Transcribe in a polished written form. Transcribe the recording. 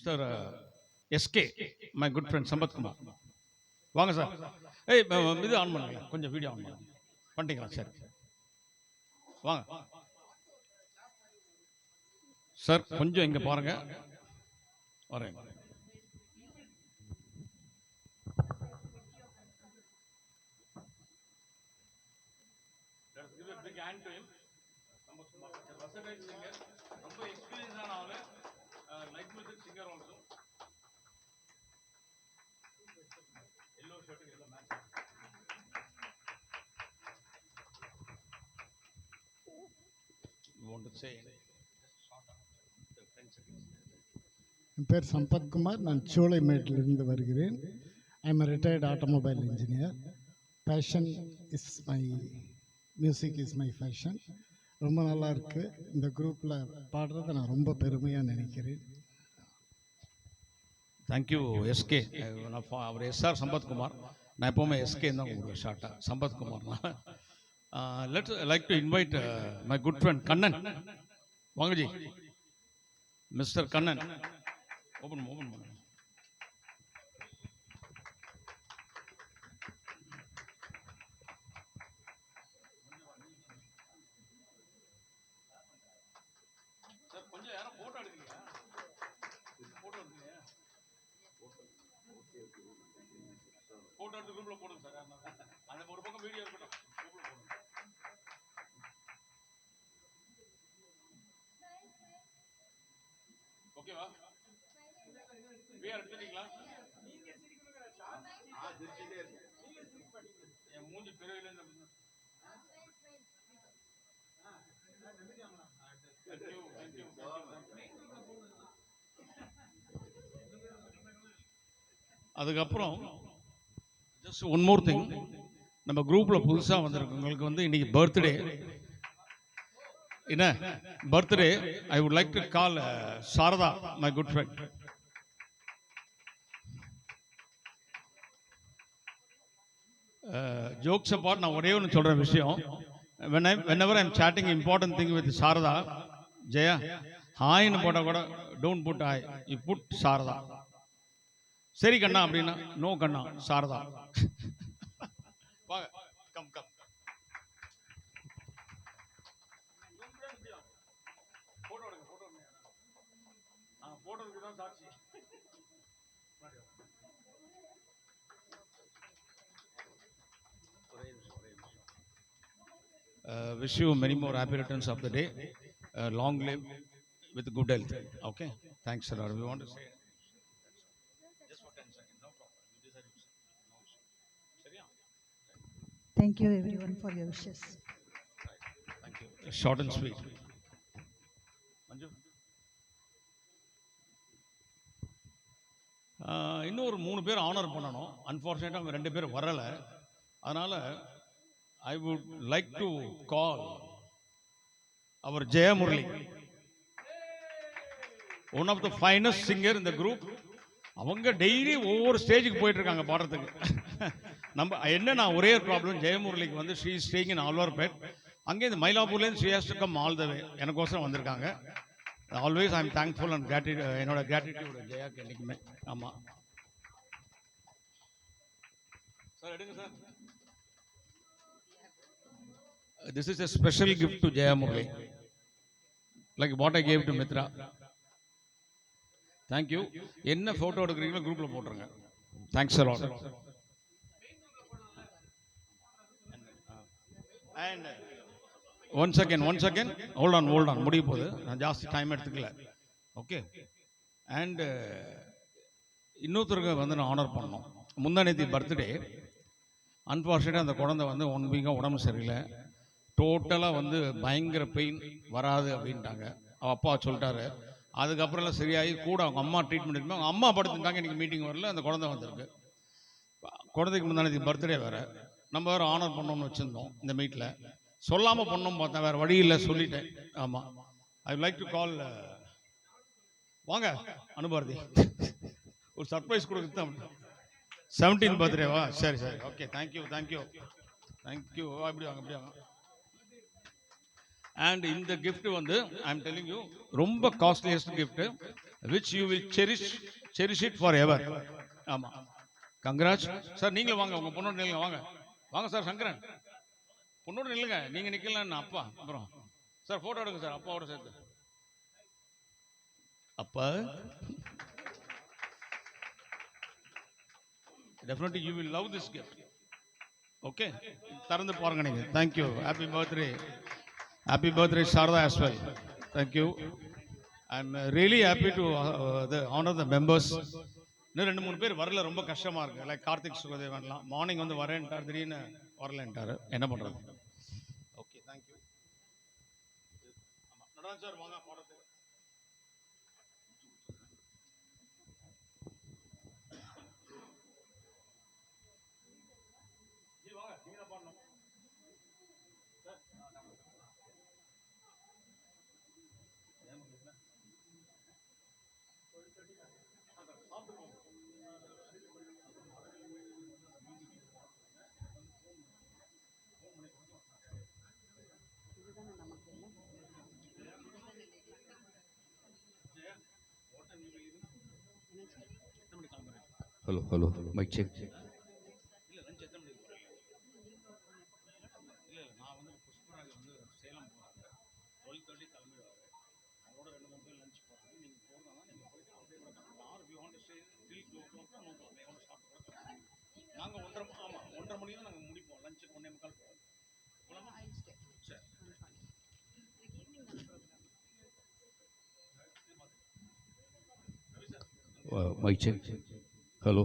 Mister SK, my good friend Sampath Kumar. வாங்க sir. ஏய் இது ஆன் பண்ணுங்க, கொஞ்சம் வீடியோ ஆன் பண்ணுங்க. பண்ணிட்டீங்களா? சரி வாங்க சார், கொஞ்சம் இங்கே பாருங்க. வரேன். ரொம்ப எக்ஸ்பீரியன்ஸான ஆளு, like music singer also. Yellow shirt yellow match. want to say என் பேர் சம்பத் குமார். நான் சோலைமேட்டிலிருந்து வருகிறேன். I am retired automobile engineer. Fashion is my music is my fashion. ரொம்ப நல்லா இருக்குது. இந்த குரூப்பில் பாடுறதை நான் ரொம்ப பெருமையாக நினைக்கிறேன். Thank you SK. அவர் எஸ்ஆர் சம்பத் குமார். நான் எப்போவுமே எஸ்கே தான் உங்களுக்கு ஷார்ட்டாக Sampath Kumar. Let's like to invite my good friend Kannan. Wangaji, Mr. Kannan. Open. Sir, konja yara photo edukringa. Photo edukringa. Photo edukku group la podunga sir. Andha oru pakkam video irukattum. Group la podunga. ஓகேவா? Video எடுத்துட்டீங்களா? நீங்க சிரிக்கணும்ங்கற shot சிரிச்சிட்டே இருங்க. நீங்க சிரிக்க மாட்டீங்க. என் மூஞ்சி பெரியல இருந்து Thank you. அதுக்கப்புறம் ஜஸ்ட் ஒன் மோர் திங், நம்ம குரூப்பில் புதுசாக வந்திருக்கவங்களுக்கு வந்து இன்னைக்கு பர்த்டே. என்ன birthday? I would like to call Sarada, my good friend. Jokes apart, நான் ஒரே ஒன்று சொல்கிற விஷயம். whenever I'm chatting important thing with Sarada, Jaya, hi ன்னு போட்டால் கூட don't put hi, you put Sarada. சரி கண்ணா அப்படின்னா நோ கண்ணா சாரதா. வாங்க, கம் போட்டோக்கு தான் சாட்சி. Wish you many more happy returns of the day. Long live with good health. Okay. Thanks, sir. We want to say just for 10 seconds. No problem. You decide. No issue. Seriya? Thank you everyone for your wishes. Right. Thank you. Short and sweet. Manju. இன்னொரு 3 பேர் honour பண்ணணும். அன்ஃபார்ச்சுனேட்டாக அவங்க 2 பேர் வரலை. அதனால் I would like to call our Jaya Murali, one of the finest singer in the group. அவங்க daily ஒவ்வொரு ஸ்டேஜுக்கு போயிட்டு இருக்காங்க பாடுறதுக்கு. நம்ம என்ன, நான் ஒரே ப்ராப்ளம், ஜெயமுரளிக்கு வந்து ஷீ ஸ்டேயிங் இன் ஆழ்வார்பேட். அங்கே இந்த மயிலாப்பூர்லேருந்து she has to come all the way. எனக்கோசரம் வந்திருக்காங்க. Always I am thankful and என்னோட கிராட்டிடியூட் ஜெயாக்கு என்றைக்குமே. ஆமாம் சார், எடுங்க sir. This is a special gift to Jaya Murali, like what I gave to Mitra. Thank you. என்ன photo எடுக்கிறீங்களோ குரூப்ல போட்டுருங்க. Thanks a lot. And one second, hold on, முடிய போகுது. நான் ஜாஸ்தி டைம் எடுத்துக்கல. ஓகே. அண்ட் இன்னொருத்தருக்கு வந்து நான் ஆனர் பண்ணோம். முந்தானேத்தி பர்த்டே. அன்ஃபார்ச்சுனேட்டாக அந்த குழந்தை வந்து 1 வீக்காக உடம்பு சரியில்லை. டோட்டலாக வந்து பயங்கர பெயின், வராது அப்படின்ட்டாங்க. அவள் அப்பா சொல்லிட்டாரு. அதுக்கப்புறம்லாம் சரியாகி கூட அவங்க அம்மா ட்ரீட்மெண்ட் எடுத்து அவங்க அம்மா படுத்துட்டாங்க. இன்றைக்கி மீட்டிங் வரல, அந்த குழந்தை வந்திருக்கு. குழந்தைக்கு முந்தானேத்தி பர்த்டே வேறு. நம்ம வேறு ஆனர் பண்ணோம்னு வச்சுருந்தோம் இந்த மீட்டில். சொல்லாமல் பண்ணோம் பார்த்தேன், வேறு வழி இல்லை, சொல்லிட்டேன். ஆமாம். ஐ லைக் டு கால். வாங்க அனுபாரதி, ஒரு சர்ப்ரைஸ் கொடுக்குறது தான். 17th பர்த்டேவா? சரி ஓகே. தேங்க்யூ. அப்படி வாங்க. அண்ட் இந்த gift வந்து ஐ எம் டெல்லிங் யூ ரொம்ப costliest gift which you will cherish it forever. ஆமா, கங்க்ராட்ஸ் சார். நீங்களும் வாங்க, உங்க பொண்ணோட நில்லுங்க. வாங்க வாங்க சார். சங்கரன் பொண்ணோட நில்லுங்க. நீங்க நிக்கலாம் அப்பா. அப்புறம் சார் போட்டோ எடுங்க சார் அப்பாவோட சேர்த்து. அப்பா definitely you will love this gift. Okay, திறந்து பாருங்க நீங்க. Thank you. Happy birthday Sharda as well. Thank you. I'm really happy to honor the members. இன்னும் 2-3 பேர் வரல, ரொம்ப கஷ்டமா இருக்கு. லைக் கார்த்திக் சுகதேவன்லாம் மார்னிங் வந்து வரேன்ட்டார், திடீர்னு வரலன்ட்டாரு. என்ன பண்றது? Okay, thank you. Nataraj sir வாங்க பாடத்துக்கு. Hello, mic check. இல்ல லஞ்ச் எத்தனை மணிக்கு போறீங்க? இல்ல நான் வந்து புஷ்பராஜ் வந்து சேலம் போறாங்க, 12:30 கிளம்பிடுவாங்க. அவரோட 2-3 பேர் லஞ்ச் போறாங்க. நீங்க போறதா நீங்க போயிட்டு அப்படியே கூட கிளம்பலாம். Are you want to stay till 2 o'clock no problem. I want to start. நாங்க 1:30 மணிக்கு தான் நாங்க முடிப்போம். லஞ்ச் 1:45 போறோம். போலாமா? சரி. Mic check. Hello.